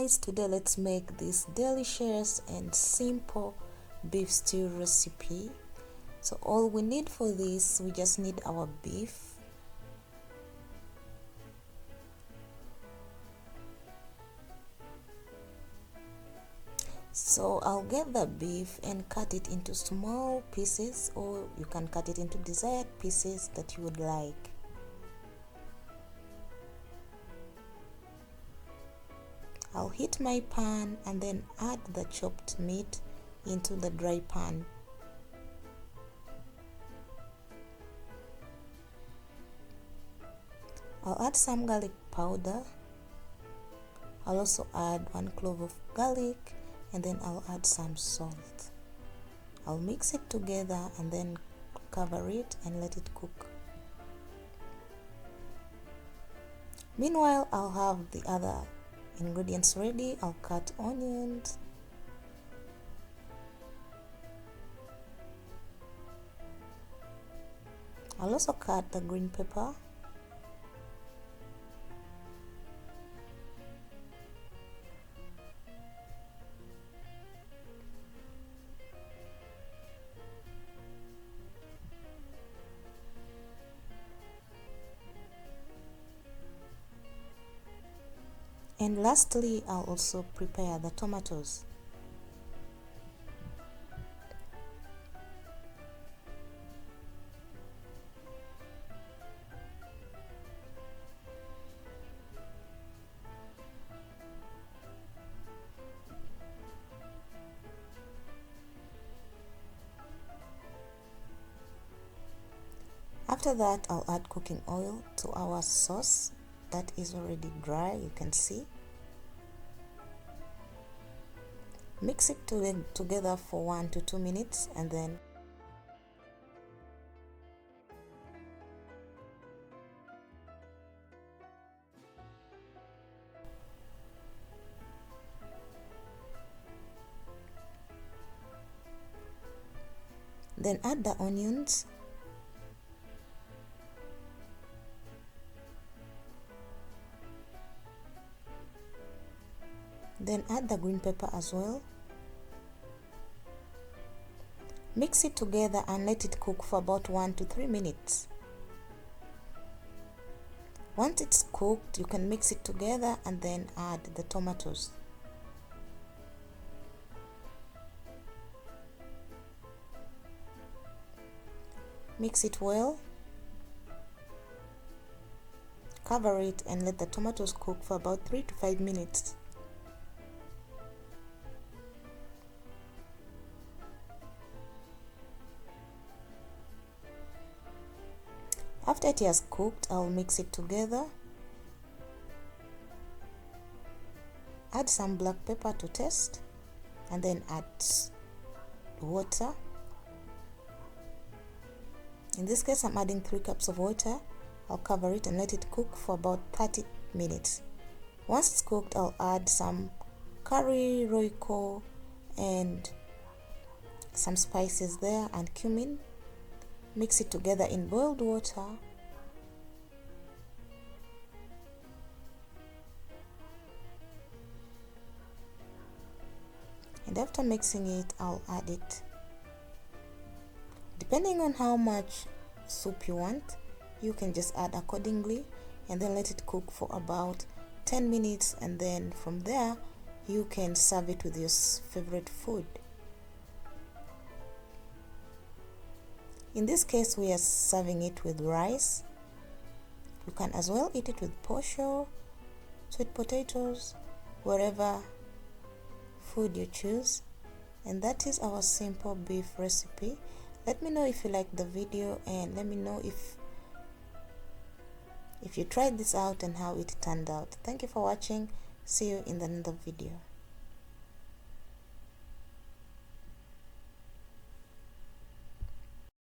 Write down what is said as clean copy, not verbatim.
guys, today let's make this delicious and simple beef stew recipe. So all we need for this, we just need our beef, so I'll get the beef and cut it into small pieces, or you can cut it into desired pieces that you would like. I'll heat my pan and then add the chopped meat into the dry pan. I'll add some garlic powder. I'll also add 1 clove of garlic, and then I'll add some salt. I'll mix it together and then cover it and let it cook. Meanwhile, I'll have the other ingredients ready. I'll cut onions, I'll also cut the green pepper, and lastly I'll also prepare the tomatoes. After that, I'll add cooking oil to our sauce that is already dry, you can see. Mix it together for 1 to 2 minutes, and then add the onions, then add the green pepper as well. Mix it together and let it cook for about 1 to 3 minutes. Once it's cooked, you can mix it together and then add the tomatoes. Mix it well, cover it and let the tomatoes cook for about 3 to 5 minutes. After it has cooked, I'll mix it together. Add some black pepper to taste, and then add water. In this case, I'm adding 3 cups of water. I'll cover it and let it cook for about 30 minutes. Once it's cooked, I'll add some curry, royco, and some spices there, and cumin. Mix it together in boiled water. And after mixing it, I'll add it. Depending on how much soup you want, you can just add accordingly, and then let it cook for about 10 minutes, and then from there you can serve it with your favorite food. In this case, we are serving it with rice. You can as well eat it with posho, sweet potatoes, whatever food you choose. And that is our simple beef recipe. Let me know if you liked the video, and let me know if you tried this out and how it turned out. Thank you for watching. See you in another video.